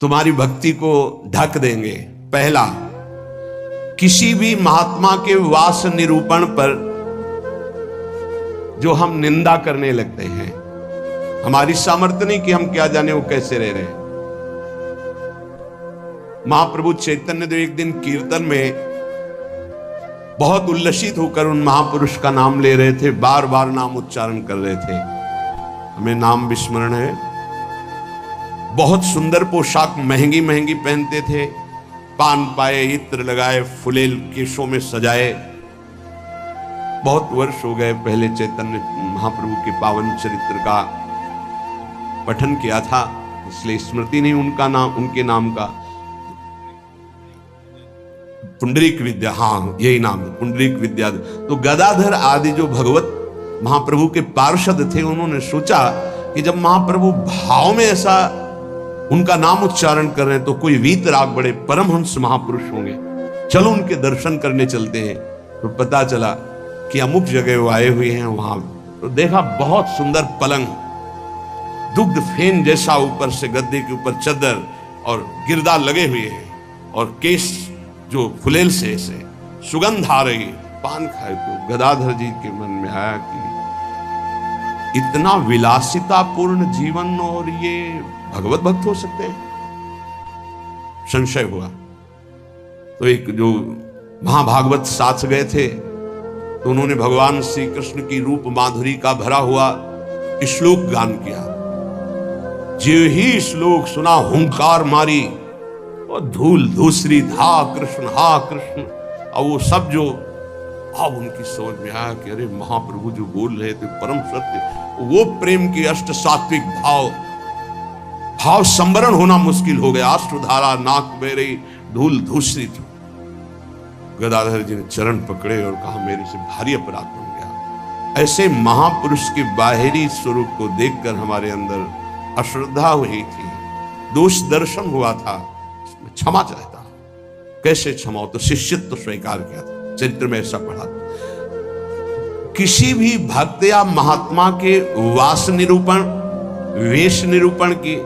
तुम्हारी भक्ति को ढक देंगे। पहला, किसी भी महात्मा के वास निरूपण पर जो हम निंदा करने लगते हैं, हमारी सामर्थ्य नहीं कि हम क्या जाने वो कैसे रह रहे हैं। महाप्रभु चैतन्य देव एक दिन कीर्तन में बहुत उल्लसित होकर उन महापुरुष का नाम ले रहे थे, बार बार नाम उच्चारण कर रहे थे। हमें नाम विस्मरण है। बहुत सुंदर पोशाक महंगी महंगी पहनते थे, पान पाए, इत्र लगाए, फुलेल केशों में सजाए। बहुत वर्ष हो गए, पहले चैतन्य महाप्रभु के पावन चरित्र का पठन किया था, इसलिए स्मृति नहीं उनका नाम, उनके नाम का। पुंडरीक विद्या, हाँ यही नाम है, पुंडरीक विद्या। तो गदाधर आदि जो भगवत महाप्रभु के पार्षद थे, उन्होंने सोचा कि जब महाप्रभु भाव में ऐसा उनका नाम उच्चारण कर रहे हैं तो कोई वीतराग बड़े परमहंस महापुरुष होंगे, चलो उनके दर्शन करने चलते हैं। तो पता चला कि अमुक जगह वो आए हुए हैं। वहां तो देखा बहुत सुंदर पलंग, दुग्ध फेन जैसा, ऊपर से गद्दे के ऊपर चद्दर और गिरदा लगे हुए हैं, और केश जो फुलेल से ऐसे सुगंध आ रही, पान खाए। तो गदाधर जी के मन में आया कि इतना विलासितापूर्ण जीवन और ये भगवत भक्त हो सकते हैं? संशय हुआ। तो एक जो महाभागवत साथ गए थे, तो उन्होंने भगवान श्री कृष्ण की रूप माधुरी का भरा हुआ श्लोक गान किया। जो ही श्लोक सुना, हुंकार मारी और धूल धूसरी, हा कृष्ण हा कृष्ण। और वो सब जो अब उनकी समझ में आया कि अरे महाप्रभु जो बोल रहे थे परम सत्य, वो प्रेम की अष्ट सात्विक भाव संवरण होना मुश्किल हो गया। अश्रुधारा नाक बह रही, धूल धूसरी थी। गदाधर जी ने चरण पकड़े और कहा मेरे से भारी अपराध बन गया। ऐसे महापुरुष के बाहरी स्वरूप को देखकर हमारे अंदर अश्रद्धा हुई थी, दोष दर्शन हुआ था, क्षमा चाहता। कैसे क्षमा हो? तो शिष्यत्व स्वीकार किया था, चरित्र में ऐसा पढ़ा था। किसी भी भक्त या महात्मा के वास निरूपण, वेश निरूपण की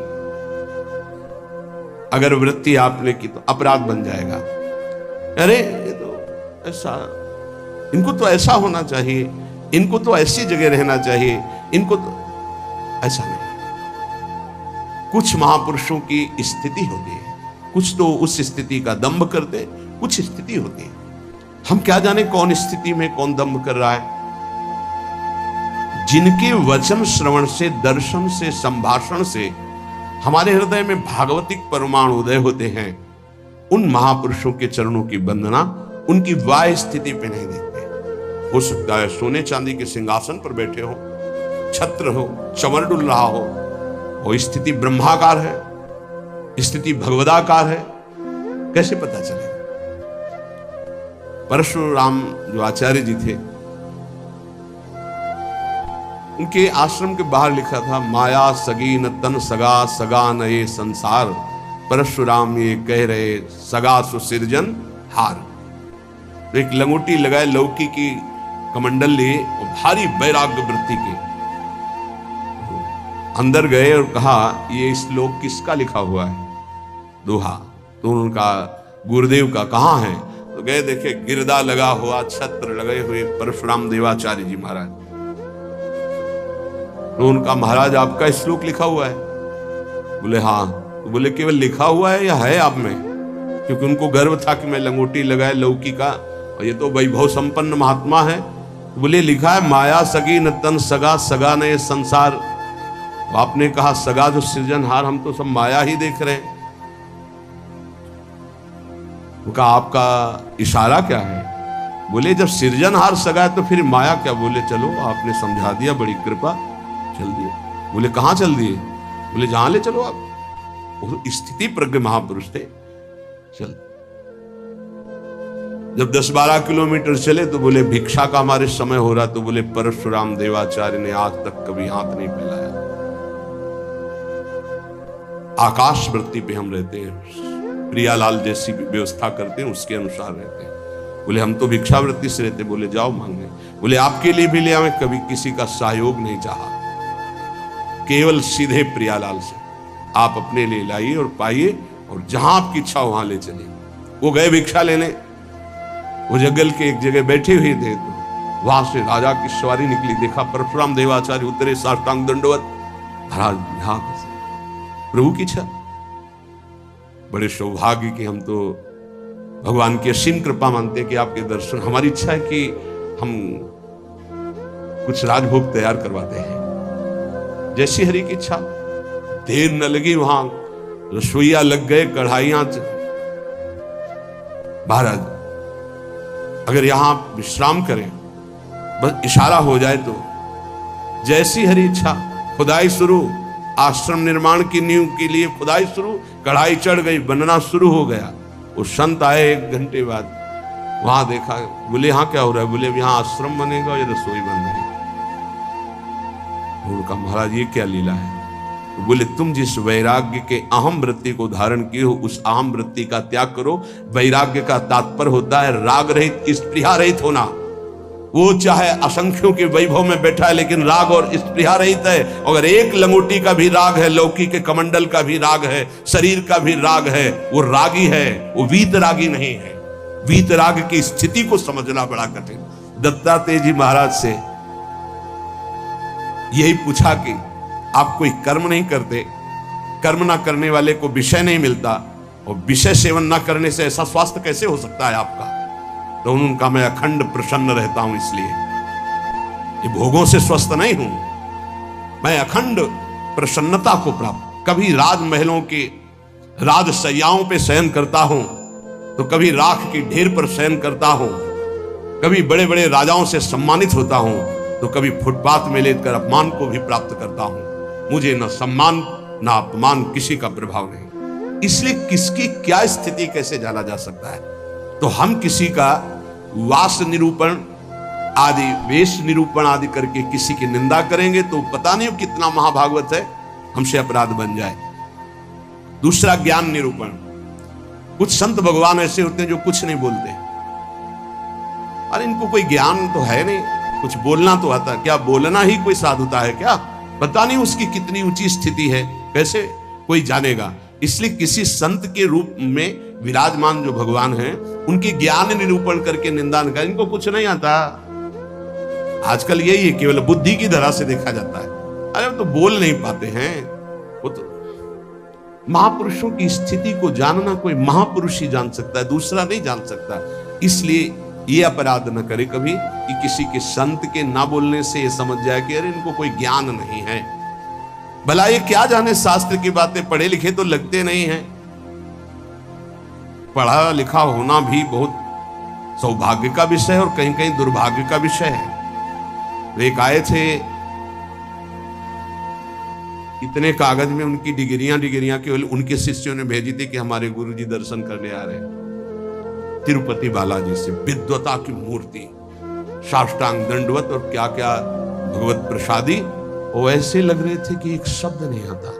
अगर वृत्ति आपने की तो अपराध बन जाएगा। अरे ये तो ऐसा, इनको तो ऐसा होना चाहिए, इनको तो ऐसी जगह रहना चाहिए, इनको तो ऐसा नहीं। कुछ महापुरुषों की स्थिति होती है, कुछ तो उस स्थिति का दंभ करते, कुछ स्थिति होती है। हम क्या जाने कौन स्थिति में कौन दंभ कर रहा है। जिनके वचन श्रवण से, दर्शन से, संभाषण से हमारे हृदय में भागवतिक परमाणु उदय होते हैं, उन महापुरुषों के चरणों की वंदना उनकी वाह स्थिति पे नहीं देखते। हो सकता है सोने चांदी के सिंहासन पर बैठे हो, छत्र हो, चमर डुल रहा हो, वो स्थिति ब्रह्माकार है, स्थिति भगवदाकार है, कैसे पता चलेगा? परशुराम जो आचार्य जी थे, उनके आश्रम के बाहर लिखा था, माया सगी न तन सगा, सगा न ये संसार, परशुराम ये कह रहे सगा सुसिरजन हार। तो एक लंगोटी लगाए, लौकी की कमंडल लिए और भारी वैराग्य वृत्ति के अंदर गए और कहा ये श्लोक किसका लिखा हुआ है? दोहा। तो उनका गुरुदेव का कहाँ है? तो गए, देखे गिरदा लगा हुआ, छत्र लगे हुए परशुराम देवाचार्य जी महाराज। तो उनका महाराज आपका श्लोक लिखा हुआ है? बोले हाँ। तो बोले केवल लिखा हुआ है या है आप में? क्योंकि उनको गर्व था कि मैं लंगोटी लगाए लौकी का, और ये तो वैभव संपन्न महात्मा है। तो बोले लिखा है माया सगी न तन सगा, सगा न ये संसार। आपने कहा सगा जो सृजनहार, हम तो सब माया ही देख रहे हैं। उनका आपका इशारा क्या है? बोले जब सृजनहार सगा है तो फिर माया क्या? बोले चलो आपने समझा दिया, बड़ी कृपा, चल दिए। बोले कहाँ चल दिए? बोले जहां ले चलो आप। स्थिति प्रज्ञ महापुरुष थे। चल, जब 10-12 किलोमीटर चले तो बोले भिक्षा का हमारे समय हो रहा। तो बोले परशुराम देवाचार्य ने आज तक कभी हाथ नहीं फैलाया, आकाश वृत्ति पे हम रहते हैं, प्रियालाल जैसी व्यवस्था करते हैं उसके अनुसार रहते हैं। बोले हम तो भिक्षावृत्ति से रहते। बोले जाओ मांगने। बोले आपके लिए भी ले आवे, कभी किसी का सहयोग नहीं चाहा, केवल सीधे प्रियालाल से। आप अपने लिए लाइए और पाइए, और जहां आपकी इच्छा वहां ले चलिए। वो गए भिक्षा लेने, वो जंगल के एक जगह बैठे हुए थे, तो वहां से राजा की सवारी निकली। देखा परशुराम देवाचार्य उतरे, साष्टांग दंडवत। महाराज यहां कैसे? प्रभु की इच्छा। बड़े सौभाग्य की हम तो भगवान की असीम कृपा मानते हैं कि आपके दर्शन। हमारी इच्छा है कि हम कुछ राजभोग तैयार करवाते हैं, जैसी हरि की इच्छा। देर न लगी, वहां रसोईया लग गए, कढ़ाइयां। महाराज अगर यहां विश्राम करें, बस इशारा हो जाए तो जैसी हरि इच्छा। खुदाई शुरू, आश्रम निर्माण की नींव के लिए खुदाई शुरू, कढ़ाई चढ़ गई, बनना शुरू हो गया। वो संत आए 1 घंटे बाद, वहां देखा, बोले यहाँ क्या हो रहा है? बोले यहाँ आश्रम बनेगा या रसोई बन रही है। उनका महाराज ये क्या लीला है? तो बोले तुम जिस वैराग्य के अहम वृत्ति को धारण किए हो, उस अहम वृत्ति का त्याग करो। वैराग्य का तात्पर्य होता है राग रहित, स्पृहा रहित होना। वो चाहे असंख्यों के वैभव में बैठा है, लेकिन राग और स्पृहा रहित है। अगर एक लंगोटी का भी राग है, लौकी के कमंडल का भी राग है, शरीर का भी राग है, वो रागी है, वो वीतरागी नहीं है। वीतराग की स्थिति को समझना बड़ा कठिन। दत्तात्रेय जी महाराज से यही पूछा कि आप कोई कर्म नहीं करते, कर्म ना करने वाले को विषय नहीं मिलता, और विषय सेवन ना करने से ऐसा स्वास्थ्य कैसे हो सकता है आपका? तो उनका मैं अखंड प्रसन्न रहता हूं, इसलिए ये भोगों से स्वस्थ नहीं हूं, मैं अखंड प्रसन्नता को प्राप्त। कभी राजमहलों के राजसैयाओं पे शयन करता हूं, तो कभी राख की ढेर पर शयन करता हूं, कभी बड़े बड़े राजाओं से सम्मानित होता हूं, तो कभी फुटपाथ में लेटकर अपमान को भी प्राप्त करता हूं। मुझे न सम्मान न अपमान किसी का प्रभाव नहीं। इसलिए किसकी क्या स्थिति कैसे जाना जा सकता है? तो हम किसी का वास निरूपण आदि, वेश निरूपण आदि करके किसी की निंदा करेंगे तो पता नहीं कितना महाभागवत है, हमसे अपराध बन जाए। दूसरा ज्ञान निरूपण। कुछ संत भगवान ऐसे होते हैं जो कुछ नहीं बोलते। अरे इनको कोई ज्ञान तो है नहीं, कुछ बोलना तो आता, क्या बोलना ही कोई साधुता है क्या? पता नहीं उसकी कितनी ऊंची स्थिति है, कैसे कोई जानेगा? इसलिए किसी संत के रूप में विराजमान जो भगवान हैं, उनके ज्ञान निरूपण करके निंदा न कर। इनको कुछ नहीं आता। आजकल यही है, केवल बुद्धि की धरा से देखा जाता है। अरे वो तो बोल नहीं पाते हैं। वो तो महापुरुषों की स्थिति को जानना कोई महापुरुष ही जान सकता है, दूसरा नहीं जान सकता। इसलिए ये अपराध न करे कभी कि किसी के संत के ना बोलने से ये समझ जाए कि अरे इनको कोई ज्ञान नहीं है। भला ये क्या जाने शास्त्र की बातें, पढ़े लिखे तो लगते नहीं हैं। पढ़ा लिखा होना भी बहुत सौभाग्य का विषय है और कहीं कहीं दुर्भाग्य का विषय है। एक आए थे, इतने कागज में उनकी डिग्रियां केवल उनके शिष्यों ने भेजी थी कि हमारे गुरुजी दर्शन करने आ रहे हैं। तिरुपति बालाजी से विद्वता की मूर्ति, साष्टांग दंडवत और क्या क्या भगवत प्रसादी। वो ऐसे लग रहे थे कि एक शब्द नहीं आता।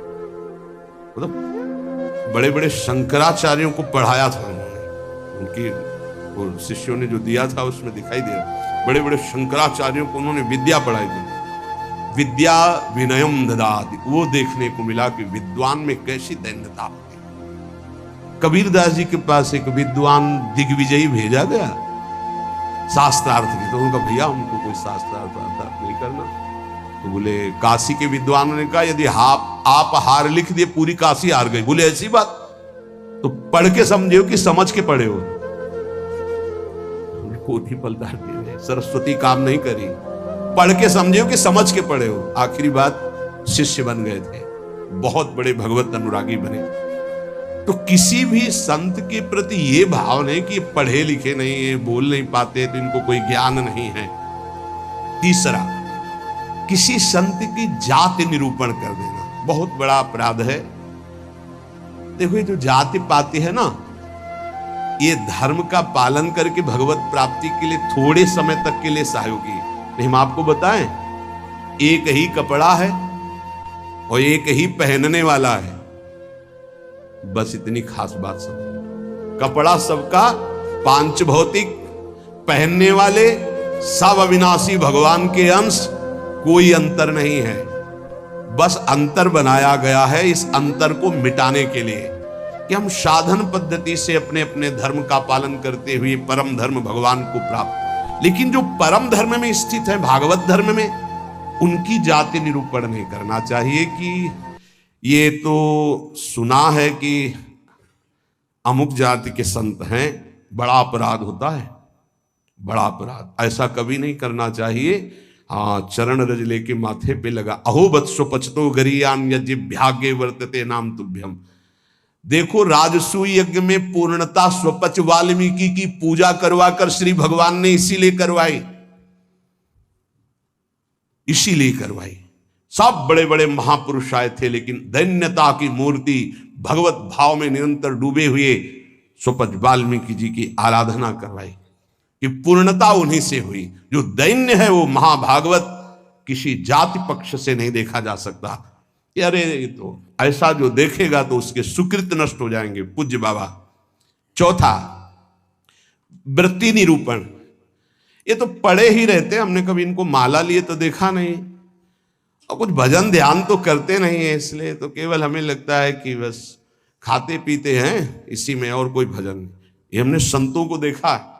मतलब बड़े बड़े शंकराचार्यों को पढ़ाया था उन्होंने, उनकी वो शिष्यों ने जो दिया था उसमें दिखाई दे रहा। बड़े बड़े शंकराचार्यों को उन्होंने विद्या पढ़ाई थी। विद्या विनयम ददाति, वो देखने को मिला कि विद्वान में कैसी दैन्यता होती। कबीरदास जी के पास एक विद्वान दिग्विजयी भेजा गया शास्त्रार्थ की, तो उनका भैया हमको कोई शास्त्रार्थ नहीं करना। तो बोले काशी के विद्वानों ने कहा यदि आप हार लिख दिए पूरी काशी हार गई। बोले ऐसी बात? तो पढ़ के समझे हो कि समझ के पढ़े हो? पोथी पलटा के सरस्वती काम नहीं करी, पढ़ के समझे हो कि समझ के पढ़े हो? आखिरी बात शिष्य बन गए थे, बहुत बड़े भगवत अनुरागी बने। तो किसी भी संत के प्रति ये भाव नहीं कि पढ़े लिखे नहीं है, बोल नहीं पाते, तो इनको कोई ज्ञान नहीं है। तीसरा, किसी संत की जाति निरूपण कर देना बहुत बड़ा अपराध है। देखो ये जो जाति पाति है ना, ये धर्म का पालन करके भगवत प्राप्ति के लिए थोड़े समय तक के लिए सहयोगी। नहीं हम आपको बताएं, एक ही कपड़ा है और एक ही पहनने वाला है, बस इतनी खास बात समझ। कपड़ा सबका पांच भौतिक, पहनने वाले सब अविनाशी भगवान के अंश, कोई अंतर नहीं है। बस अंतर बनाया गया है इस अंतर को मिटाने के लिए कि हम साधन पद्धति से अपने अपने धर्म का पालन करते हुए परम धर्म भगवान को प्राप्त, लेकिन जो परम धर्म में स्थित है भागवत धर्म में, उनकी जाति निरूपण नहीं करना चाहिए कि ये तो सुना है कि अमुक जाति के संत हैं, बड़ा अपराध होता है, बड़ा अपराध, ऐसा कभी नहीं करना चाहिए। हाँ, चरण रज लेके माथे पे लगा, अहो वत्सो पचतो गरीयान यज्ञ वर्तते नाम तुभ्यम। देखो, राजसूय यज्ञ में पूर्णता स्वपच वाल्मीकि की पूजा करवा कर श्री भगवान ने इसीलिए करवाई, इसीलिए करवाई। सब बड़े बड़े महापुरुष आए थे, लेकिन दैन्यता की मूर्ति भगवत भाव में निरंतर डूबे हुए स्वपच वाल्मीकि जी की आराधना करवाई कि पूर्णता उन्हीं से हुई। जो दैन्य है वो महाभागवत किसी जाति पक्ष से नहीं देखा जा सकता। अरे ये तो ऐसा जो देखेगा तो उसके सुकृत नष्ट हो जाएंगे। पूज्य बाबा। चौथा, वृत्ति निरूपण। ये तो पढ़े ही रहते, हमने कभी इनको माला लिए तो देखा नहीं, और कुछ भजन ध्यान तो करते नहीं है, इसलिए तो केवल हमें लगता है कि बस खाते पीते हैं इसी में, और कोई भजन नहीं। ये हमने संतों को देखा है।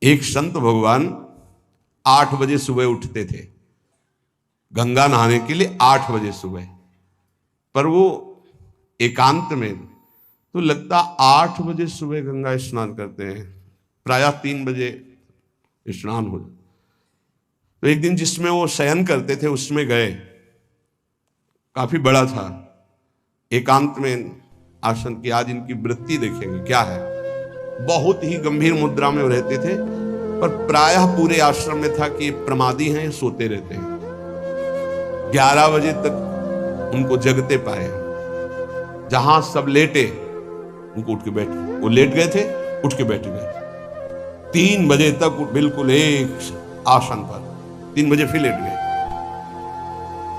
एक संत भगवान 8 बजे सुबह उठते थे गंगा नहाने के लिए, 8 बजे सुबह, पर वो एकांत में, तो लगता 8 बजे सुबह गंगा स्नान करते हैं, प्रायः 3 बजे स्नान हो। तो एक दिन जिसमें वो शयन करते थे उसमें गए, काफी बड़ा था, एकांत में आसन की, आज इनकी वृत्ति देखेंगे क्या है। बहुत ही गंभीर मुद्रा में वो रहते थे, पर प्रायः पूरे आश्रम में था कि ये प्रमादी हैं, सोते रहते हैं। 11 बजे तक उनको जगते पाए, जहां सब लेटे उनको उठ के बैठे, वो लेट गए थे, उठ के बैठ गए। 3 बजे तक बिल्कुल एक आसन पर, 3 बजे फिर लेट गए,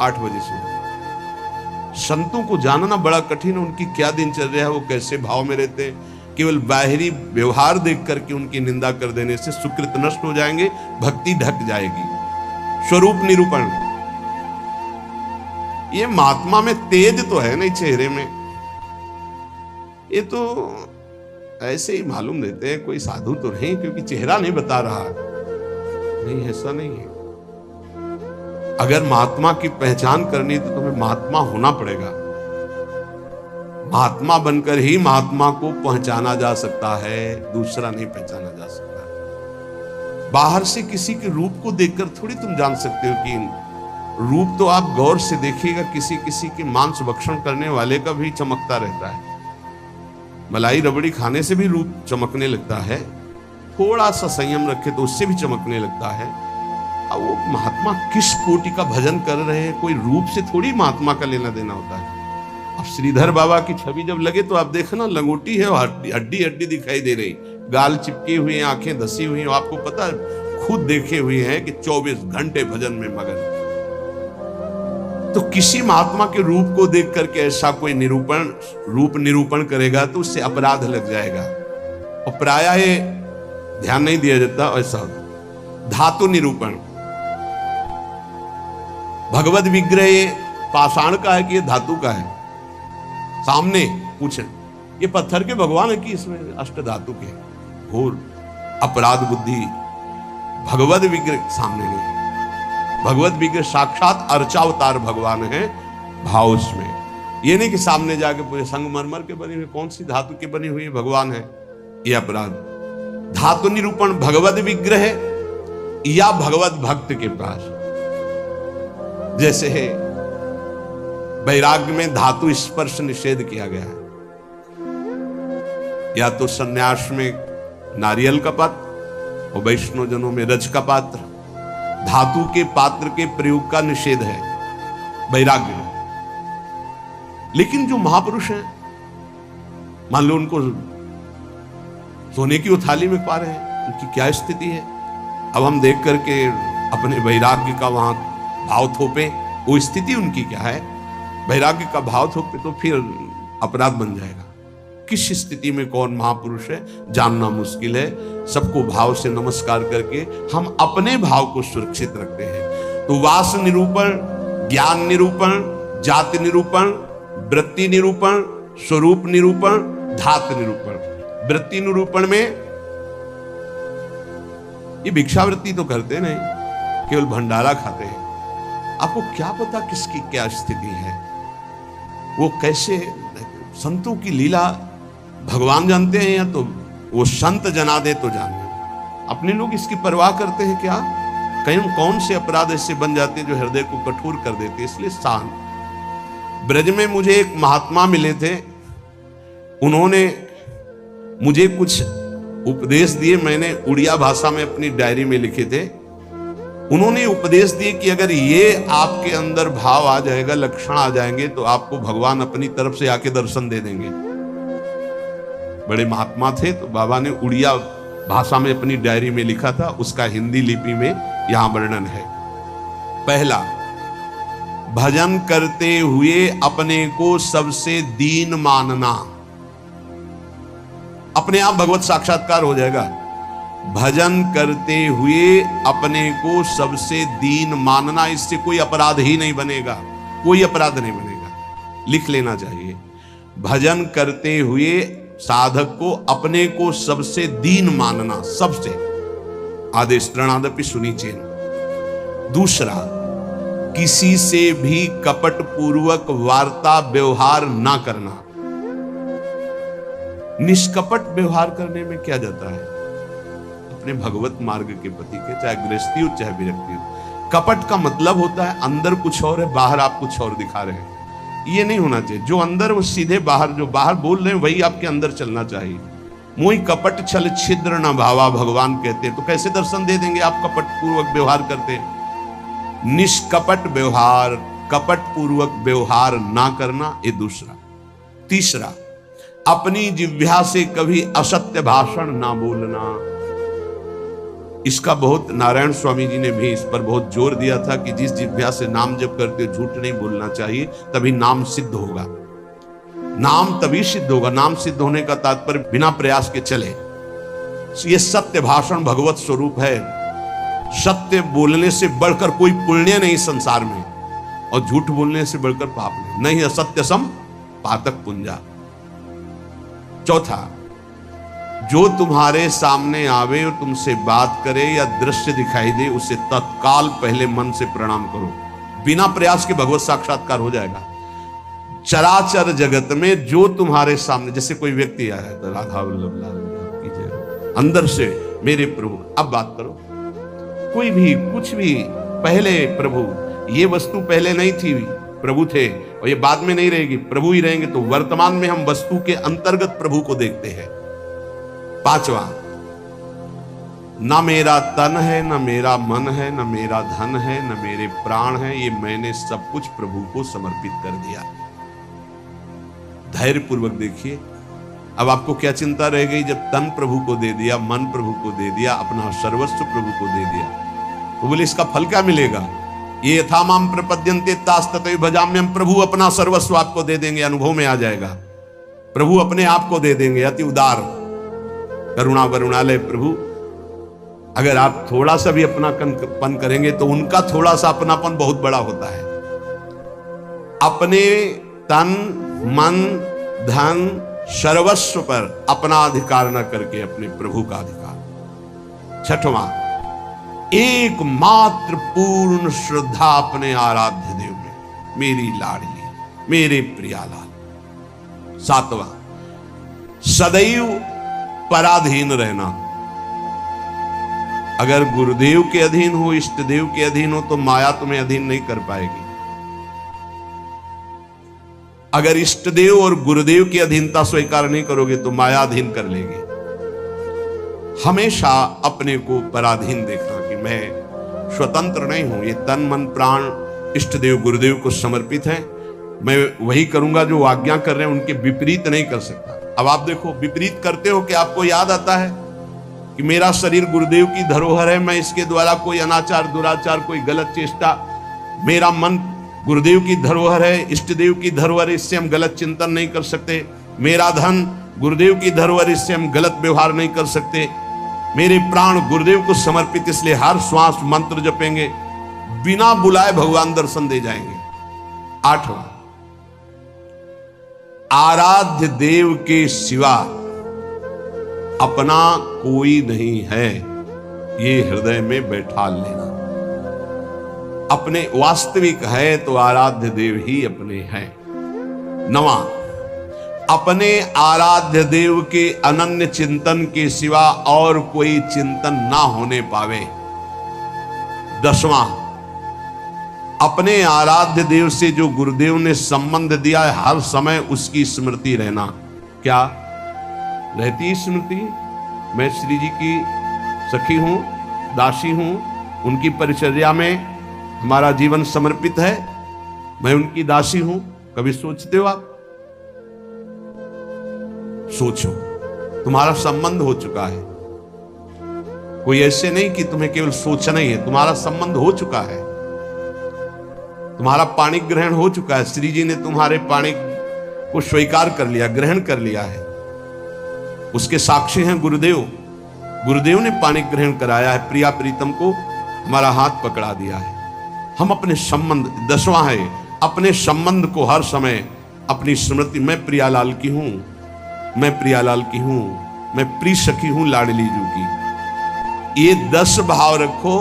8 बजे से। संतों को जानना बड़ा कठिन है, उनकी क्या दिनचर्या है, वो कैसे भाव में रहते हैं। केवल बाहरी व्यवहार देख करके उनकी निंदा कर देने से सुकृत नष्ट हो जाएंगे, भक्ति ढक जाएगी। स्वरूप निरूपण। ये महात्मा में तेज तो है नहीं चेहरे में, ये तो ऐसे ही मालूम देते हैं, कोई साधु तो नहीं, क्योंकि चेहरा नहीं बता रहा। नहीं, ऐसा नहीं है। अगर महात्मा की पहचान करनी है तो तुम्हें महात्मा होना पड़ेगा। महात्मा बनकर ही महात्मा को पहचाना जा सकता है, दूसरा नहीं पहचाना जा सकता। बाहर से किसी के रूप को देखकर थोड़ी तुम जान सकते हो कि रूप तो आप गौर से देखिएगा, किसी किसी के मांस भक्षण करने वाले का भी चमकता रहता है, मलाई रबड़ी खाने से भी रूप चमकने लगता है, थोड़ा सा संयम रखे तो उससे भी चमकने लगता है। अब वो महात्मा किस कोटि का भजन कर रहे हैं, कोई रूप से थोड़ी महात्मा का लेना देना होता है। अब श्रीधर बाबा की छवि जब लगे तो आप देखना, लंगोटी है, हड्डी हड्डी दिखाई दे रही, गाल चिपके हुए, आंखें धसी हुई, आपको पता है, खुद देखे हुए हैं कि 24 घंटे भजन में मगन। तो किसी महात्मा के रूप को देख करके ऐसा कोई रूप निरूपण करेगा तो उससे अपराध लग जाएगा, और प्रायः ये ध्यान नहीं दिया जाता ऐसा। धातु निरूपण। भगवत विग्रह पाषाण का है कि ये धातु का है, सामने पूछे ये पत्थर के भगवान है कि इसमें अष्ट धातु के। घोर अपराध बुद्धि। भगवत विग्रह सामने नहीं, भगवत विग्रह साक्षात अर्चावतार भगवान है, भाव उसमें। ये नहीं कि सामने जाके पूरे संगमरमर के बने हुए, कौन सी धातु के बनी हुई भगवान है, ये अपराध। धातु निरूपण भगवत विग्रह या भगवत भक्त के पास, जैसे है वैराग्य में धातु स्पर्श निषेध किया गया है, या तो सन्यास में नारियल का पात्र और वैष्णव जनों में रज का पात्र। धातु के पात्र के प्रयोग का निषेध है वैराग्य में। लेकिन जो महापुरुष हैं, मान लो उनको सोने की थाली में पा रहे हैं, उनकी क्या स्थिति है। अब हम देख करके अपने वैराग्य का वहां भाव थोपे, वो स्थिति उनकी क्या है, वैराग्य का भाव थोपे तो फिर अपराध बन जाएगा। किस स्थिति में कौन महापुरुष है जानना मुश्किल है। सबको भाव से नमस्कार करके हम अपने भाव को सुरक्षित रखते हैं। तो वास निरूपण ज्ञान निरूपण, जाति निरूपण, वृत्ति निरूपण, स्वरूप निरूपण, धात निरूपण। वृत्ति निरूपण में ये भिक्षावृत्ति तो करते नहीं, केवल भंडारा खाते हैं। आपको क्या पता किसकी क्या स्थिति है, वो कैसे, संतों की लीला भगवान जानते हैं या तो वो संत जना दे तो जाने। अपने लोग इसकी परवाह करते हैं क्या? कहीं कौन से अपराध ऐसे बन जाते हैं जो हृदय को कठोर कर देते, इसलिए शांत। ब्रज में मुझे एक महात्मा मिले थे, उन्होंने मुझे कुछ उपदेश दिए, मैंने उड़िया भाषा में अपनी डायरी में लिखे थे। उन्होंने उपदेश दिए कि अगर ये आपके अंदर भाव आ जाएगा, लक्षण आ जाएंगे, तो आपको भगवान अपनी तरफ से आके दर्शन दे देंगे। बड़े महात्मा थे, तो बाबा ने उड़िया भाषा में अपनी डायरी में लिखा था, उसका हिंदी लिपि में यहां वर्णन है। पहला, भजन करते हुए अपने को सबसे दीन मानना, अपने आप भगवत साक्षात्कार हो जाएगा। भजन करते हुए अपने को सबसे दीन मानना, इससे कोई अपराध ही नहीं बनेगा, कोई अपराध नहीं बनेगा, लिख लेना चाहिए। भजन करते हुए साधक को अपने को सबसे दीन मानना, सबसे आदेश त्रणादपि सुनिचेन। दूसरा, किसी से भी कपट पूर्वक वार्ता व्यवहार ना करना। निष्कपट व्यवहार करने में क्या जाता है? अपने भगवत मार्ग के पति के, चाहे गृहस्थी हो चाहे विरक्ति हो। कपट का मतलब होता है अंदर कुछ और है, बाहर आप कुछ और दिखा रहे हैं, ये नहीं होना चाहिए। जो अंदर वो सीधे बाहर, जो बाहर बोल रहे हैं वही आपके अंदर चलना चाहिए। मोहि कपट छल छिद्र न भावा, भगवान कहते हैं। तो कैसे दर्शन दे देंगे आप कपट पूर्वक व्यवहार करते हैं? निष्कपट व्यवहार, कपट पूर्वक व्यवहार ना करना, ये दूसरा। तीसरा, अपनी जिह्वा से कभी असत्य भाषण ना बोलना। इसका बहुत नारायण स्वामी जी ने भी इस पर बहुत जोर दिया था कि जिस जिह्वा से नाम जप करते हो झूठ नहीं बोलना चाहिए, तभी नाम सिद्ध होगा। नाम तभी सिद्ध होगा, नाम सिद्ध होने का तात्पर्य बिना प्रयास के चले। ये सत्य भाषण भगवत स्वरूप है। सत्य बोलने से बढ़कर कोई पुण्य नहीं संसार में, और झूठ बोलने से बढ़कर पाप नहीं। असत्य सम पातक पुंजा। चौथा, जो तुम्हारे सामने आवे और तुमसे बात करे या दृश्य दिखाई दे, उसे तत्काल पहले मन से प्रणाम करो। बिना प्रयास के भगवत साक्षात्कार हो जाएगा। चराचर जगत में जो तुम्हारे सामने, जैसे कोई व्यक्ति आया तो राधा वल्लभ लाल की जय, अंदर से मेरे प्रभु, अब बात करो। कोई भी कुछ भी, पहले प्रभु, ये वस्तु पहले नहीं थी, प्रभु थे, और ये बाद में नहीं रहेगी, प्रभु ही रहेंगे। तो वर्तमान में हम वस्तु के अंतर्गत प्रभु को देखते हैं। पांचवा, न मेरा तन है, न मेरा मन है, न मेरा धन है, न मेरे प्राण है, ये मैंने सब कुछ प्रभु को समर्पित कर दिया। धैर्य पूर्वक देखिए। अब आपको क्या चिंता रह गई? जब तन प्रभु को दे दिया, मन प्रभु को दे दिया, अपना सर्वस्व प्रभु को दे दिया, तो बोले इसका फल क्या मिलेगा? ये यथा माम प्रपद्यन्ते तास तथैव भजाम्यहम्। प्रभु अपना सर्वस्व आपको दे देंगे, अनुभव में आ जाएगा। प्रभु अपने आप को दे देंगे। अति उदार करुणा वरुणालय प्रभु। अगर आप थोड़ा सा भी अपनापन करेंगे तो उनका थोड़ा सा अपनापन बहुत बड़ा होता है। अपने तन मन धन सर्वस्व पर अपना अधिकार न करके अपने प्रभु का अधिकार। छठवां, एकमात्र पूर्ण श्रद्धा अपने आराध्य देव में, मेरी लाडली, मेरे प्रियालाल। सातवां, सदैव पराधीन रहना। अगर गुरुदेव के अधीन हो, इष्ट देव के अधीन हो, तो माया तुम्हें अधीन नहीं कर पाएगी। अगर इष्ट देव और गुरुदेव की अधीनता स्वीकार नहीं करोगे तो माया अधीन कर लेगी। हमेशा अपने को पराधीन देखना कि मैं स्वतंत्र नहीं हूं, ये तन मन प्राण इष्ट देव गुरुदेव को समर्पित है, मैं वही करूंगा जो आज्ञा कर रहे हैं, उनके विपरीत नहीं कर सकता। अब आप देखो, विपरीत करते हो कि आपको याद आता है कि मेरा शरीर गुरुदेव की धरोहर है, मैं इसके द्वारा कोई अनाचार दुराचार कोई गलत चेष्टा, मेरा मन गुरुदेव की धरोहर है, इष्ट देव की धरोहर, इससे हम गलत चिंतन नहीं कर सकते। मेरा धन गुरुदेव की धरोहर, इससे हम गलत व्यवहार नहीं कर सकते। मेरे प्राण गुरुदेव को समर्पित, इसलिए हर श्वास मंत्र जपेंगे, बिना बुलाए भगवान दर्शन दे जाएंगे। 8वां, आराध्य देव के सिवा अपना कोई नहीं है, ये हृदय में बैठा लेना। अपने वास्तविक है तो आराध्य देव ही अपने हैं। 9वां, अपने आराध्य देव के अनन्य चिंतन के सिवा और कोई चिंतन ना होने पावे। 10वां, अपने आराध्य देव से जो गुरुदेव ने संबंध दिया है हर समय उसकी स्मृति रहना। क्या रहती स्मृति? मैं श्री जी की सखी हूं, दासी हूं, उनकी परिचर्या में हमारा जीवन समर्पित है, मैं उनकी दासी हूं। कभी सोचते हो आप? सोचो, तुम्हारा संबंध हो चुका है। कोई ऐसे नहीं कि तुम्हें केवल सोचना ही है, तुम्हारा संबंध हो चुका है, तुम्हारा पाणी ग्रहण हो चुका है। श्री जी ने तुम्हारे पाणी को स्वीकार कर लिया, ग्रहण कर लिया है। उसके साक्षी हैं गुरुदेव। गुरुदेव ने पाणी ग्रहण कराया है, प्रिया प्रीतम को हमारा हाथ पकड़ा दिया है। हम अपने संबंध, 10वां है, अपने संबंध को हर समय अपनी स्मृति, मैं प्रियालाल की हूं, मैं प्रियालाल की हूं, मैं प्रिय सखी हूं लाडली जू की। ये 10 भाव रखो।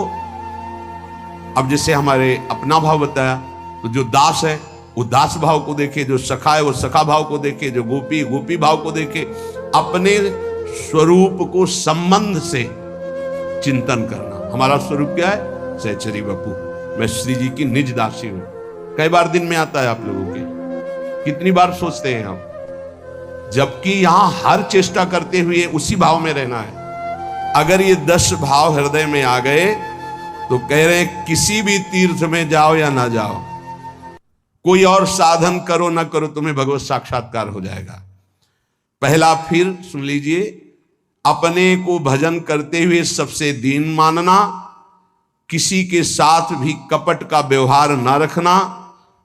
अब जैसे हमारे अपना भाव बताया, तो जो दास है वो दास भाव को देखे, जो सखा है वो सखा भाव को देखे, जो गोपी गोपी भाव को देखे। अपने स्वरूप को संबंध से चिंतन करना। हमारा स्वरूप क्या है? सहचरी बपू, मैं श्री जी की निज दासी हूं। कई बार दिन में आता है आप लोगों के? कितनी बार सोचते हैं हम? जबकि यहां हर चेष्टा करते हुए उसी भाव में रहना है। अगर ये 10 भाव हृदय में आ गए तो कह रहे हैं किसी भी तीर्थ में जाओ या ना जाओ, कोई और साधन करो ना करो, तुम्हें भगवत साक्षात्कार हो जाएगा। पहला, फिर सुन लीजिए, अपने को भजन करते हुए सबसे दीन मानना, किसी के साथ भी कपट का व्यवहार ना रखना,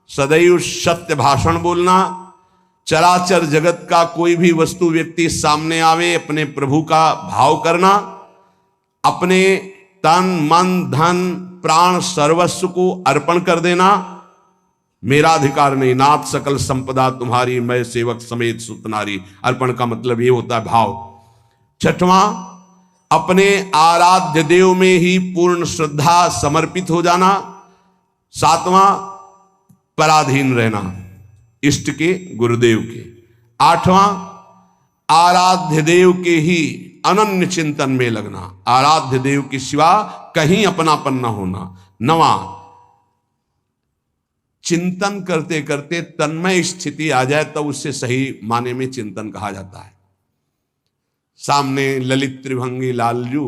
सदैव सत्य भाषण बोलना, चराचर जगत का कोई भी वस्तु व्यक्ति सामने आवे अपने प्रभु का भाव करना, अपने तन मन धन प्राण सर्वस्व को अर्पण कर देना। मेरा अधिकार नहीं, नाथ सकल संपदा तुम्हारी, मैं सेवक समेत सुतनारी। अर्पण का मतलब ये होता है भाव। 6वां, अपने आराध्य देव में ही पूर्ण श्रद्धा समर्पित हो जाना। 7वां, पराधीन रहना इष्ट के, गुरुदेव के। 8वां, आराध्य देव के ही अनन्य चिंतन में लगना, आराध्य देव के सिवा कहीं अपनापन न होना। 9वां, चिंतन करते करते तन्मय स्थिति आ जाए तब उससे सही माने में चिंतन कहा जाता है। सामने ललित त्रिभंगी लालजू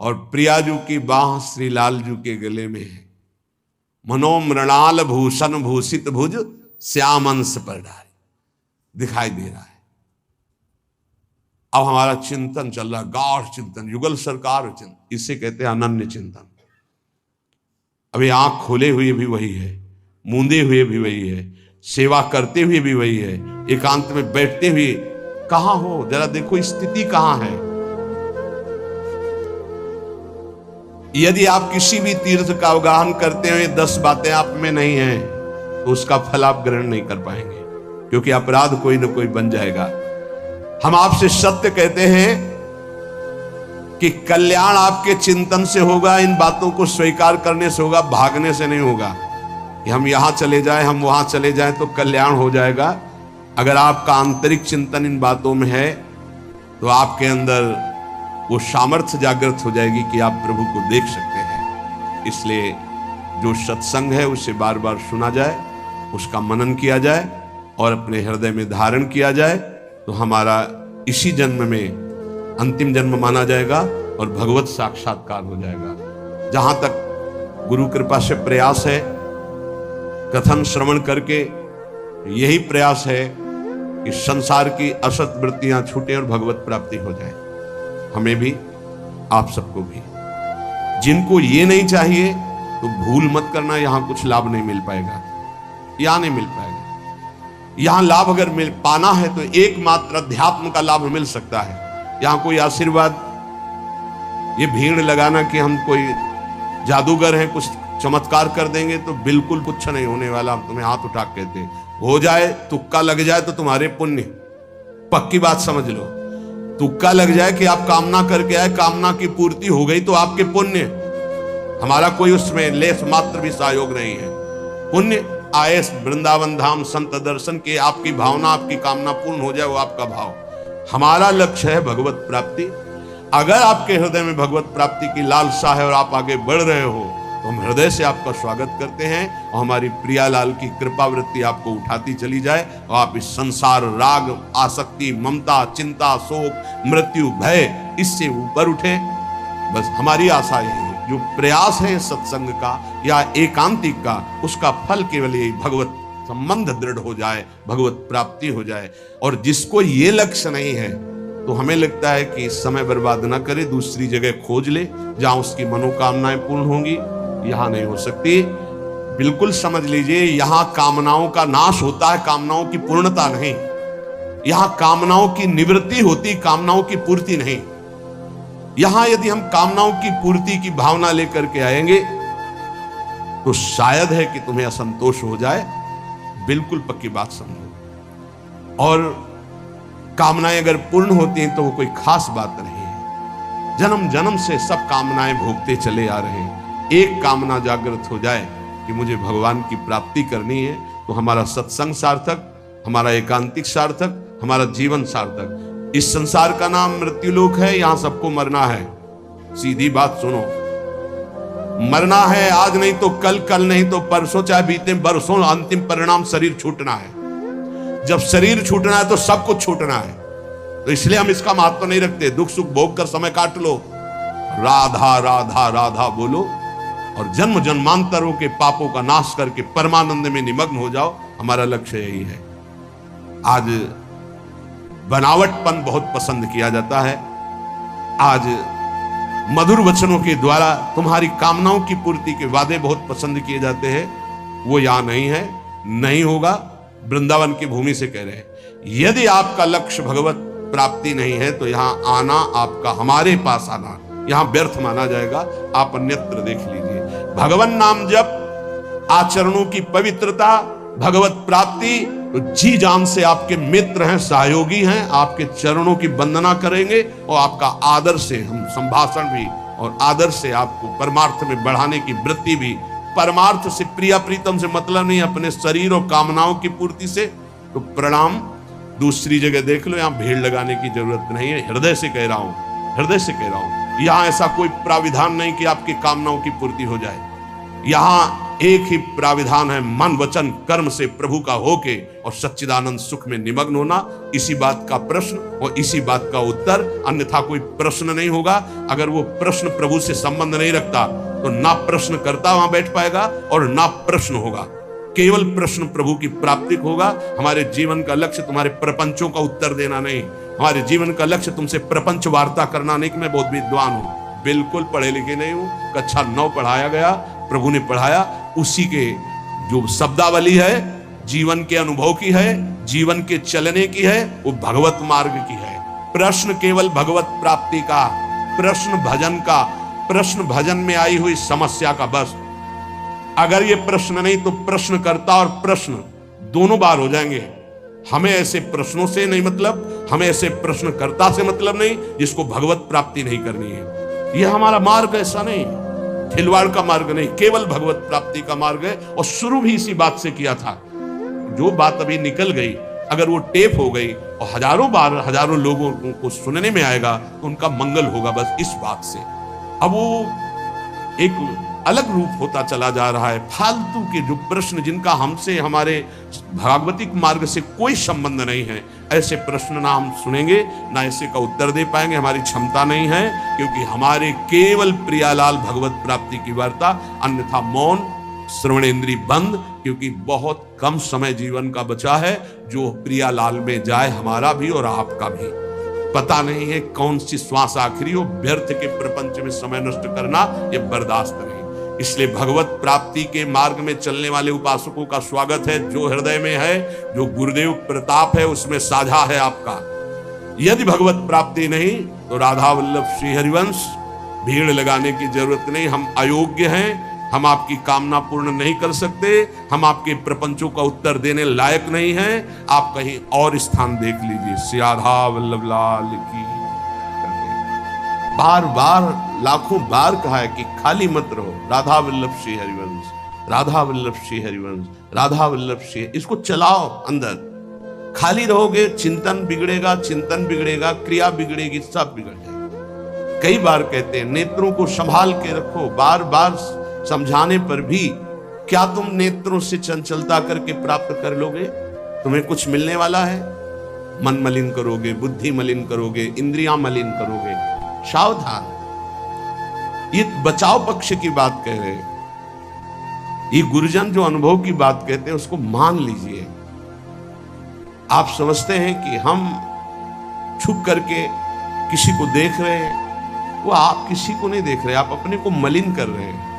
और प्रियाजू की बाह श्री लालजू के गले में है। मनोमृणाल भूषण भूषित भुज श्यामंश पर डाली दिखाई दे रहा है। अब हमारा चिंतन चल रहा है, गाढ़ चिंतन, युगल सरकार चिंतन, इसे कहते हैं अनन्य चिंतन। अभी आंख खोले हुए भी वही है, मूंदे हुए भी वही है, सेवा करते हुए भी वही है, एकांत में बैठते हुए कहां हो, जरा देखो स्थिति कहां है। यदि आप किसी भी तीर्थ का अवगाहन करते हुए 10 बातें आप में नहीं हैं तो उसका फल आप ग्रहण नहीं कर पाएंगे, क्योंकि अपराध कोई ना कोई बन जाएगा। हम आपसे सत्य कहते हैं कि कल्याण आपके चिंतन से होगा, इन बातों को स्वीकार करने से होगा, भागने से नहीं होगा कि हम यहां चले जाएं, हम वहां चले जाएं तो कल्याण हो जाएगा। अगर आपका आंतरिक चिंतन इन बातों में है तो आपके अंदर वो सामर्थ्य जागृत हो जाएगी कि आप प्रभु को देख सकते हैं। इसलिए जो सत्संग है उसे बार बार सुना जाए, उसका मनन किया जाए और अपने हृदय में धारण किया जाए, तो हमारा इसी जन्म में अंतिम जन्म माना जाएगा और भगवत साक्षात्कार हो जाएगा। जहां तक गुरु कृपा से प्रयास है, कथन श्रवण करके यही प्रयास है कि संसार की असत वृत्तियां छूटें और भगवत प्राप्ति हो जाए। हमें भी, आप सबको भी। जिनको ये नहीं चाहिए तो भूल मत करना, यहां कुछ लाभ नहीं मिल पाएगा, यहां नहीं मिल पाएगा। यहां लाभ अगर मिल पाना है तो एकमात्र अध्यात्म का लाभ मिल सकता है। यहां कोई आशीर्वाद, ये भीड़ लगाना कि हम कोई जादूगर हैं, कुछ चमत्कार कर देंगे तो बिल्कुल कुछ नहीं होने वाला। हम तुम्हें हाथ उठा कहते हैं, हो जाए, तुक्का लग जाए तो तुम्हारे पुण्य, पक्की बात समझ लो। तुक्का लग जाए कि आप कामना करके आए, कामना की पूर्ति हो गई तो आपके पुण्य, हमारा कोई उसमें लेस मात्र भी सहयोग नहीं है। पुण्य आए वृंदावन धाम संत दर्शन के, आपकी भावना, आपकी कामना पूर्ण हो जाए, वो आपका भाव। हमारा लक्ष्य है भगवत प्राप्ति। अगर आपके हृदय में भगवत प्राप्ति की लालसा है और आप आगे बढ़ रहे हो तो हम हृदय से आपका स्वागत करते हैं और हमारी प्रियालाल की कृपा वृत्ति आपको उठाती चली जाए और आप इस संसार, राग, आसक्ति, ममता, चिंता, शोक, मृत्यु, भय, इससे ऊपर उठे। बस हमारी आशा यही है। जो प्रयास है सत्संग का या एकांतिक का, उसका फल केवल यही, भगवत संबंध दृढ़ हो जाए, भगवत प्राप्ति हो जाए। और जिसको ये लक्ष्य नहीं है तो हमें लगता है कि समय बर्बाद ना करे, दूसरी जगह खोज ले जहां उसकी मनोकामनाएं पूर्ण होंगी। यहां नहीं हो सकती। बिल्कुल समझ लीजिए, यहां कामनाओं का नाश होता है, कामनाओं की पूर्णता नहीं। यहां कामनाओं की निवृत्ति होती, कामनाओं की पूर्ति नहीं। यहां यदि हम कामनाओं की पूर्ति की भावना लेकर के आएंगे तो शायद है कि तुम्हें असंतोष हो जाए। बिल्कुल पक्की बात समझो। और कामनाएं अगर पूर्ण होती हैं तो वो कोई खास बात नहीं है। जन्म जन्म से सब कामनाएं भोगते चले आ रहे हैं। एक कामना जागृत हो जाए कि मुझे भगवान की प्राप्ति करनी है तो हमारा सत्संग सार्थक, हमारा एकांतिक सार्थक, हमारा जीवन सार्थक। इस संसार का नाम मृत्युलोक है, यहां सबको मरना है। सीधी बात सुनो, मरना है, आज नहीं तो कल, कल नहीं तो परसों, चाहे बीते बरसों, अंतिम परिणाम शरीर छूटना है। जब शरीर छूटना है तो सब कुछ छूटना है। तो इसलिए हम इसका महत्व नहीं रखते। दुख सुख भोग कर समय काट लो, राधा राधा राधा बोलो और जन्म जन्मांतरों के पापों का नाश करके परमानंद में निमग्न हो जाओ। हमारा लक्ष्य यही है। आज बनावटपन बहुत पसंद किया जाता है। आज मधुर वचनों के द्वारा तुम्हारी कामनाओं की पूर्ति के वादे बहुत पसंद किए जाते हैं। वो यहां नहीं है, नहीं होगा। वृंदावन की भूमि से कह रहे हैं, यदि आपका लक्ष्य भगवत प्राप्ति नहीं है तो यहां आना, आपका हमारे पास आना यहां व्यर्थ माना जाएगा। आप अन्यत्र देख लीजिए। भगवान नाम जप, आचरणों की पवित्रता, भगवत प्राप्ति, तो जी जान से आपके मित्र हैं, सहयोगी हैं, आपके चरणों की वंदना करेंगे और आपका आदर से हम संभाषण भी और आदर से आपको परमार्थ में बढ़ाने की वृत्ति भी। परमार्थ से, प्रिया प्रीतम से मतलब नहीं, अपने शरीर और कामनाओं की पूर्ति से। तो प्रणाम, दूसरी जगह देख लो, यहां भीड़ लगाने की जरूरत नहीं है। हृदय से कह रहा हूं, हृदय से कह रहा हूं। यहां ऐसा कोई प्राविधान नहीं कि आपकी कामनाओं की पूर्ति हो जाए। यहां एक ही प्राविधान है, मन वचन कर्म से प्रभु का होके और सच्चिदानंद सुख में निमग्न होना। इसी बात का प्रश्न और इसी बात का उत्तर, अन्यथा कोई प्रश्न नहीं होगा। अगर वो प्रश्न प्रभु से संबंध नहीं रखता तो ना प्रश्न करता वहां बैठ पाएगा और ना प्रश्न होगा। केवल प्रश्न प्रभु की प्राप्ति होगा। हमारे जीवन का लक्ष्य तुम्हारे प्रपंचों का उत्तर देना नहीं। हमारे जीवन का लक्ष्य तुमसे प्रपंच वार्ता करना नहीं कि मैं बहुत विद्वान हूं। बिल्कुल पढ़े लिखे नहीं हूं। कक्षा 9 पढ़ाया गया, प्रभु ने पढ़ाया, उसी के जो शब्दावली है, जीवन के अनुभव की है, जीवन के चलने की है, वो भगवत मार्ग की है। प्रश्न केवल भगवत प्राप्ति का, प्रश्न भजन का, प्रश्न भजन में आई हुई समस्या का। बस अगर ये प्रश्न नहीं तो प्रश्नकर्ता और प्रश्न दोनों बार हो जाएंगे। हमें ऐसे प्रश्नों से नहीं मतलब, हमें ऐसे प्रश्नकर्ता से मतलब नहीं जिसको भगवत प्राप्ति नहीं करनी है। यह हमारा मार्ग ऐसा नहीं, खिलवाड़ का मार्ग नहीं, केवल भगवत प्राप्ति का मार्ग है। और शुरू भी इसी बात से किया था। जो बात अभी निकल गई, अगर वो टेप हो गई और हजारों बार हजारों लोगों को सुनने में आएगा तो उनका मंगल होगा। बस इस बात से अब वो एक अलग रूप होता चला जा रहा है। फालतू के जो प्रश्न जिनका हमसे, हमारे भागवतिक मार्ग से कोई संबंध नहीं है, ऐसे प्रश्न ना हम सुनेंगे, ना ऐसे का उत्तर दे पाएंगे। हमारी क्षमता नहीं है, क्योंकि हमारे केवल प्रियालाल भगवत प्राप्ति की वार्ता, अन्यथा मौन, श्रवणेन्द्रिय बंद, क्योंकि बहुत कम समय जीवन का बचा है जो प्रियालाल में जाए, हमारा भी और आपका भी। पता नहीं है कौन सी श्वास आखिरी हो। व्यर्थ के प्रपंच में समय नष्ट करना ये बर्दाश्त नहीं। इसलिए भगवत प्राप्ति के मार्ग में चलने वाले उपासकों का स्वागत है। जो हृदय में है, जो गुरुदेव प्रताप है, उसमें साझा है आपका। यदि भगवत प्राप्ति नहीं तो राधा वल्लभ श्री हरिवंश, भीड़ लगाने की जरूरत नहीं। हम अयोग्य हैं, हम आपकी कामना पूर्ण नहीं कर सकते, हम आपके प्रपंचों का उत्तर देने लायक नहीं हैं, आप कहीं और स्थान देख लीजिए। श्री राधा वल्लभ लाल की। बार बार लाखों बार कहा है कि खाली मत रहो। राधा वल्लभ श्री हरिवंश, राधा वल्लभ श्री हरिवंश, राधा वल्लभ श्री, इसको चलाओ अंदर। खाली रहोगे चिंतन बिगड़ेगा, चिंतन बिगड़ेगा, क्रिया बिगड़ेगी, सब बिगड़ जाएगा। कई बार कहते हैं नेत्रों को संभाल के रखो। बार बार समझाने पर भी क्या तुम नेत्रों से चंचलता करके प्राप्त कर लोगे? तुम्हें कुछ मिलने वाला है? मन मलिन करोगे, बुद्धि मलिन करोगे, इंद्रियां मलिन करोगे। सावधान, ये बचाव पक्ष की बात कह रहे हैं। ये गुरुजन जो अनुभव की बात कहते हैं उसको मान लीजिए। आप समझते हैं कि हम छुप करके किसी को देख रहे हैं, वो आप किसी को नहीं देख रहे, आप अपने को मलिन कर रहे हैं।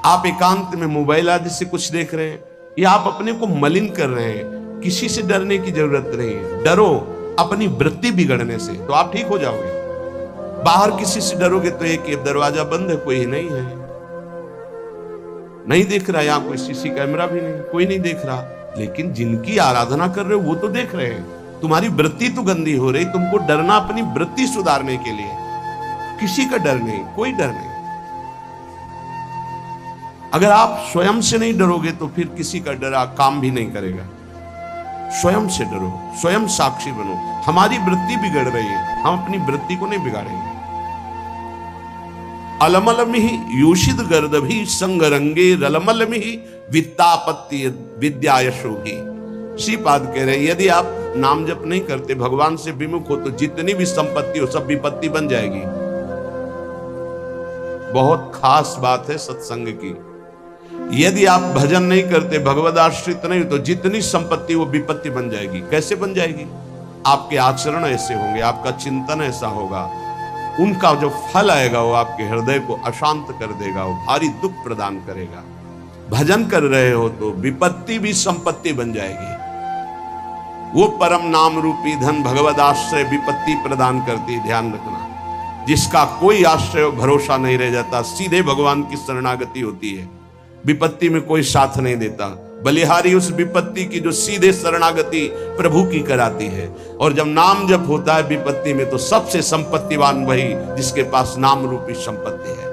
आप एकांत में मोबाइल आदि से कुछ देख रहे हैं, या आप अपने को मलिन कर रहे हैं। किसी से डरने की जरूरत नहीं है। डरो अपनी वृत्ति बिगड़ने से तो आप ठीक हो जाओगे। बाहर किसी से डरोगे तो एक दरवाजा बंद है, कोई नहीं है, नहीं देख रहा, यहां कोई सीसी कैमरा भी नहीं, कोई नहीं देख रहा। लेकिन जिनकी आराधना कर रहे हो वो तो देख रहे हैं। तुम्हारी वृत्ति तो गंदी हो रही, तुमको डरना अपनी वृत्ति सुधारने के लिए। किसी का डर नहीं, कोई डर नहीं। अगर आप स्वयं से नहीं डरोगे तो फिर किसी का डर काम भी नहीं करेगा। स्वयं से डरो, स्वयं साक्षी बनो। हमारी वृत्ति बिगड़ रही है, हम अपनी वृत्ति को नहीं बिगाड़ेंगे। अलमलमिहि यूषित गर्दभि संगरंगे रलमलमिहि वित्तापत्ति विद्या यशोभि। श्रीपाद कह रहे हैं यदि आप नाम जप नहीं करते, भगवान से विमुख हो, तो जितनी भी संपत्ति हो सब विपत्ति बन जाएगी। बहुत खास बात है सत्संग की। यदि आप भजन नहीं करते, भगवद आश्रित नहीं, तो जितनी संपत्ति वो विपत्ति बन जाएगी। कैसे बन जाएगी? आपके आचरण ऐसे होंगे, आपका चिंतन ऐसा होगा, उनका जो फल आएगा वो आपके हृदय को अशांत कर देगा, वो भारी दुख प्रदान करेगा। भजन कर रहे हो तो विपत्ति भी संपत्ति बन जाएगी। वो परम नाम रूपी धन भगवद आश्रय विपत्ति प्रदान करती है। ध्यान रखना, जिसका कोई आश्रय भरोसा नहीं रह जाता, सीधे भगवान की शरणागति होती है। विपत्ति में कोई साथ नहीं देता। बलिहारी उस विपत्ति की जो सीधे शरणागति प्रभु की कराती है। और जब नाम जप होता है विपत्ति में, तो सबसे संपत्तिवान वही जिसके पास नाम रूपी संपत्ति है।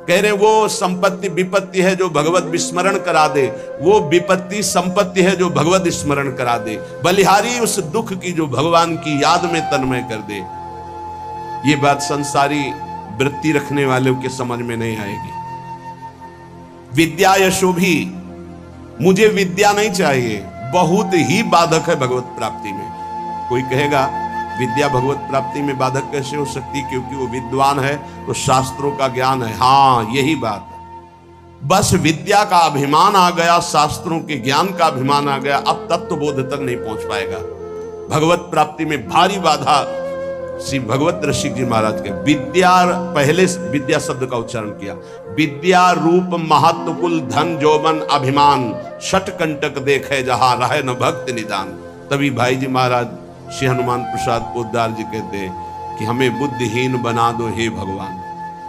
कह रहे वो संपत्ति विपत्ति है जो भगवत विस्मरण करा दे, वो विपत्ति संपत्ति है जो भगवत स्मरण करा दे। बलिहारी उस दुख की जो भगवान की याद में तन्मय कर दे। ये बात संसारी वृत्ति रखने वालों के समझ में नहीं आएगी। विद्या यशोभी, मुझे विद्या नहीं चाहिए, बहुत ही बाधक है भगवत प्राप्ति में। कोई कहेगा विद्या भगवत प्राप्ति में बाधक कैसे हो सकती, क्योंकि वो विद्वान है तो शास्त्रों का ज्ञान है। हाँ, यही बात है। बस विद्या का अभिमान आ गया, शास्त्रों के ज्ञान का अभिमान आ गया, अब तत्व बोध तक नहीं पहुंच पाएगा। भगवत प्राप्ति में भारी बाधा श्री भगवत ऋषि जी महाराज के। विद्या, पहले विद्या शब्द का उच्चारण किया। विद्या रूप महत्व कुल धन जोबन अभिमान, शट कंटक देखे जहां रहे न भक्त निदान। तभी भाई जी महाराज श्री हनुमान प्रसाद पोद्दार जी कहते हैं कि हमें बुद्धिहीन बना दो हे भगवान।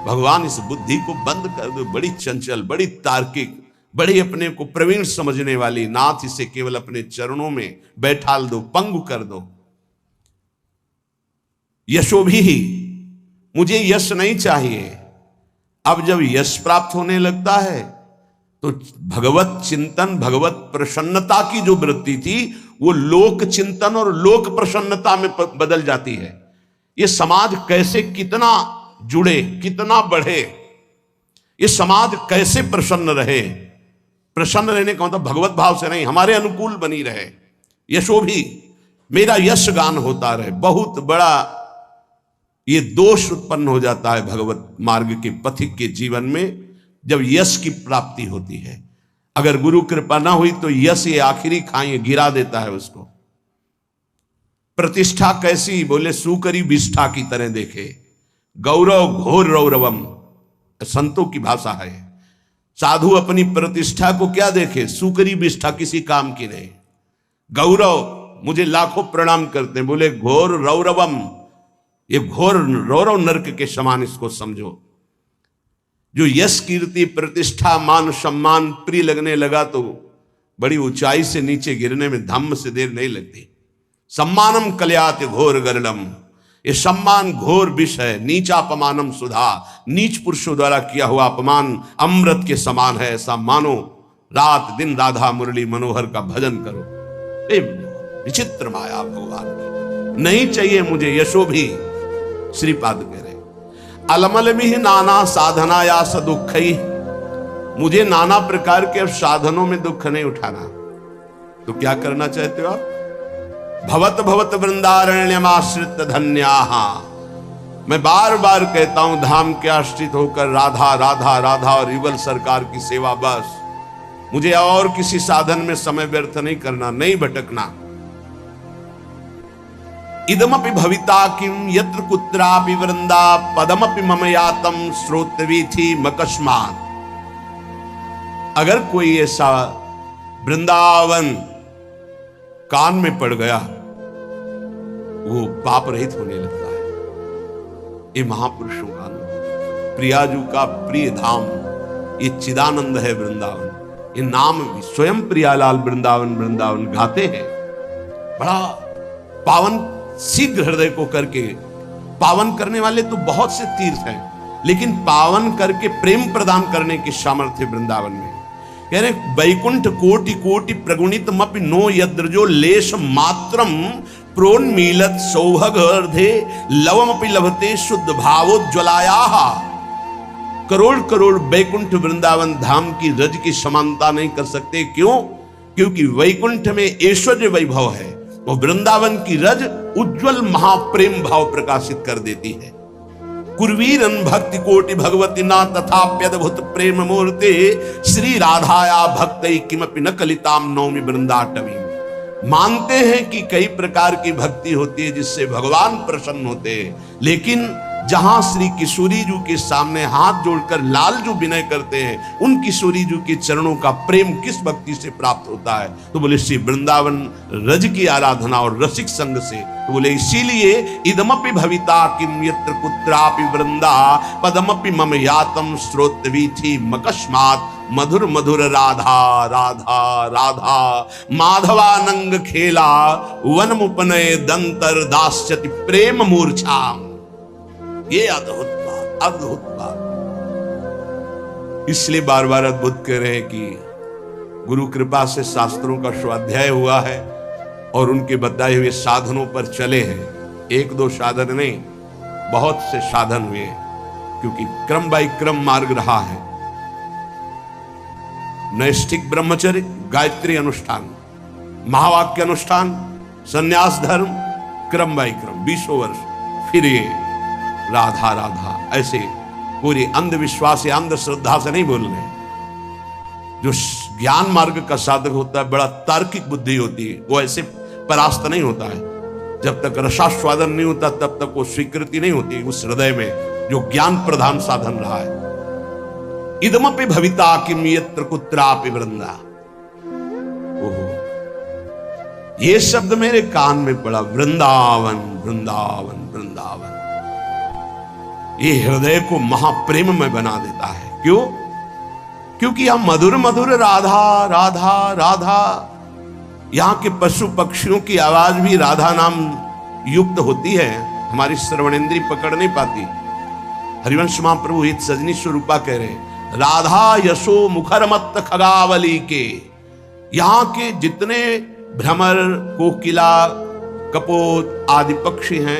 भगवान इस बुद्धि को बंद कर दो, बड़ी चंचल, बड़ी तार्किक, बड़ी अपने को प्रवीण समझने वाली। नाथ इसे केवल अपने चरणों में बैठाल दो, पंगु कर दो। यशोभी ही, मुझे यश नहीं चाहिए। अब जब यश प्राप्त होने लगता है तो भगवत चिंतन, भगवत प्रसन्नता की जो वृत्ति थी वो लोक चिंतन और लोक प्रसन्नता में बदल जाती है। ये समाज कैसे कितना जुड़े, कितना बढ़े, ये समाज कैसे प्रसन्न रहे। प्रसन्न रहने का मतलब भगवत भाव से नहीं, हमारे अनुकूल बनी रहे। यशोभी, मेरा यश गान होता रहे। बहुत बड़ा ये दोष उत्पन्न हो जाता है भगवत मार्ग के पथिक के जीवन में, जब यश की प्राप्ति होती है। अगर गुरु कृपा ना हुई तो यश ये आखिरी खाई गिरा देता है उसको। प्रतिष्ठा कैसी, बोले सुकरी विष्ठा की तरह देखे, गौरव घोर रौरवम, संतों की भाषा है। साधु अपनी प्रतिष्ठा को क्या देखे, सुकरी विष्ठा, किसी काम की नहीं। गौरव, मुझे लाखों प्रणाम करते हैं, बोले घोर रौरवम, ये घोर रौरव नरक के समान इसको समझो। जो यश कीर्ति प्रतिष्ठा मान सम्मान प्रिय लगने लगा तो बड़ी ऊंचाई से नीचे गिरने में धम्म से देर नहीं लगती। सम्मानम कल्यात घोर गरलम, ये सम्मान घोर विष है। नीचा अपमानम सुधा, नीच पुरुषों द्वारा किया हुआ अपमान अमृत के समान है। ऐसा मानो रात दिन राधा मुरली मनोहर का भजन करो। विचित्र माया भगवान की, नहीं चाहिए मुझे यशो भी। श्रीपाद कह रहे अलमल भी नाना साधना या सदुख, मुझे नाना प्रकार के अब साधनों में दुख नहीं उठाना। तो क्या करना चाहते हो आप? भवत भवत वृंदारण्यमाश्रित धन्याः, मैं बार बार कहता हूं धाम के आश्रित होकर राधा राधा राधा और युगल सरकार की सेवा बस। मुझे और किसी साधन में समय व्यर्थ नहीं करना, नहीं भटकना। इदमपि भविता किम यत्र कुत्रापि वृंदा पदमपि मम यातम श्रोतवीथि मकस्मात्। अगर कोई ऐसा वृंदावन कान में पड़ गया वो पाप रहित होने लगता है। ये महापुरुषों का अनुभव, प्रियाजू का प्रिय धाम, ये चिदानंद है वृंदावन। ये नाम भी स्वयं प्रियालाल वृंदावन वृंदावन गाते हैं। बड़ा पावन शीघ्र हृदय को करके, पावन करने वाले तो बहुत से तीर्थ हैं, लेकिन पावन करके प्रेम प्रदान करने की सामर्थ्य वृंदावन में। कह रहे वैकुंठ कोटि कोटि प्रगुणित मपि नो यद्रजो लेश मात्रम प्रोन्मीलत सौभग अर्धे लवमपि लभते शुद्ध भावोज्ज्वलायाः। करोड़ करोड़ वैकुंठ वृंदावन धाम की रज की समानता नहीं कर सकते। क्यों? क्योंकि वैकुंठ में ऐश्वर्य वैभव है और वृंदावन की रज उज्जवल महाप्रेम भाव प्रकाशित कर देती है। कुर्वीरन भक्ति कोटि भगवती ना तथाप्यद्भुत प्रेम मूर्ते श्री राधाया भक्ति किमपि न कलिताम नौमि वृंदाटवी। मानते हैं कि कई प्रकार की भक्ति होती है जिससे भगवान प्रसन्न होते हैं, लेकिन जहां श्री किशोरी जी के सामने हाथ जोड़कर लाल जो विनय करते हैं, उन किशोरी जी के चरणों का प्रेम किस भक्ति से प्राप्त होता है? तो बोले श्री वृंदावन रज की आराधना और रसिक संग से। तो बोले इसीलिए इदमपि भविता किम यत्र कुत्रापि वृंदा पदमपि मम यातम श्रोतवीथि मकस्मात्। मधुर मधुर राधा राधा राधा माधवानंग खेला वन मुपनय दंतर दास्यति प्रेम मूर्छाम। ये अद्भुत बात, अद्भुत बात। इसलिए बार बार अद्भुत कह रहे हैं कि गुरु कृपा से शास्त्रों का स्वाध्याय हुआ है और उनके बताए हुए साधनों पर चले हैं। एक दो साधन नहीं, बहुत से साधन हुए हैं, क्योंकि क्रम बाई क्रम मार्ग रहा है। नैष्ठिक ब्रह्मचर्य, गायत्री अनुष्ठान, महावाक्य अनुष्ठान, संन्यास धर्म, क्रम बाई क्रम 20 वर्ष। फिर ये राधा राधा, ऐसे पूरी अंधविश्वास या अंधश्रद्धा से नहीं बोल रहे। जो ज्ञान मार्ग का साधक होता है, बड़ा तार्किक बुद्धि होती है, वो ऐसे परास्त नहीं होता है। जब तक रसास्वादन नहीं होता तब तक वो स्वीकृति नहीं होती उस हृदय में जो ज्ञान प्रधान साधन रहा है। इदमपि भविता किम यत्र कुत्रापि वृंदा। ओहो, ये शब्द मेरे कान में पड़ा, वृंदावन वृंदावन वृंदावन। ये हृदय को महाप्रेम में बना देता है। क्यों? क्योंकि यहां मधुर मधुर राधा राधा राधा, यहां के पशु पक्षियों की आवाज भी राधा नाम युक्त होती है, हमारी श्रवणेंद्री पकड़ नहीं पाती। हरिवंश महाप्रभु हित सजनी स्वरूपा कह रहे हैं, राधा यशो मुखरमत्त खगावली के। यहां के जितने भ्रमर, कोकिला, कपोत आदि पक्षी हैं,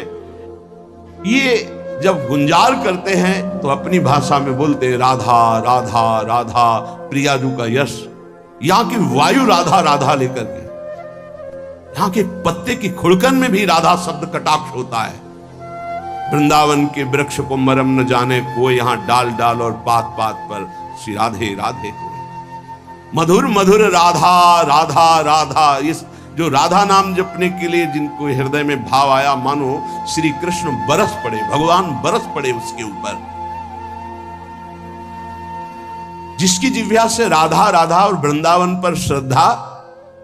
ये जब गुंजार करते हैं तो अपनी भाषा में बोलते हैं राधा राधा राधा, प्रियाजू का यश। यहां की वायु राधा राधा लेकर के, यहां के पत्ते की खुड़कन में भी राधा शब्द कटाक्ष होता है। वृंदावन के वृक्ष को मरम न जाने को, यहां डाल डाल और पात पात पर श्री राधे राधे। मधुर मधुर राधा राधा राधा, इस जो राधा नाम जपने के लिए जिनको हृदय में भाव आया, मानो श्री कृष्ण बरस पड़े, भगवान बरस पड़े उसके ऊपर। जिसकी जिह्वा से राधा राधा और वृंदावन पर श्रद्धा,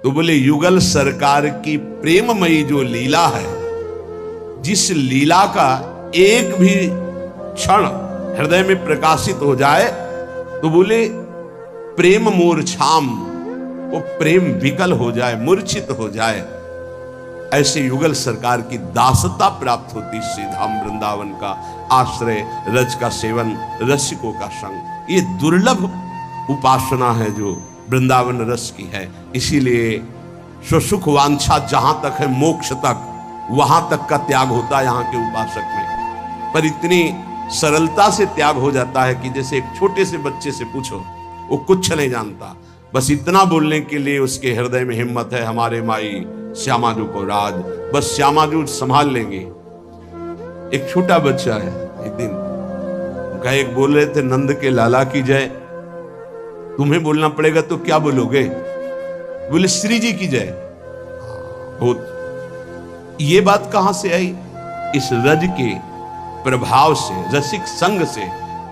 तो बोले युगल सरकार की प्रेममयी जो लीला है, जिस लीला का एक भी क्षण हृदय में प्रकाशित हो जाए तो बोले प्रेम मूर्छाम, वो प्रेम विकल हो जाए, मूर्छित हो जाए, ऐसे युगल सरकार की दासता प्राप्त होती। श्री धाम वृंदावन का आश्रय, रज का सेवन, रसिकों का संग, ये दुर्लभ उपासना है जो वृंदावन रस की है। इसीलिए स्वसुख वांछा जहां तक है, मोक्ष तक, वहां तक का त्याग होता है यहाँ के उपासक में। पर इतनी सरलता से त्याग हो जाता है कि जैसे एक छोटे से बच्चे से पूछो, वो कुछ नहीं जानता, बस इतना बोलने के लिए उसके हृदय में हिम्मत है, हमारे माई श्यामाजू को राज, बस श्यामाजू संभाल लेंगे। एक छोटा बच्चा है, एक दिन गायक बोल रहे थे, नंद के लाला की जय, तुम्हें बोलना पड़ेगा तो क्या बोलोगे? बोले श्री जी की जय। बहुत, ये बात कहां से आई? इस रज के प्रभाव से, रसिक संग से।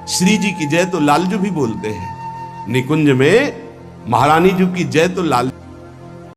श्री जी की जय तो लालजू भी बोलते हैं, निकुंज में महारानी जी की जय तो लाल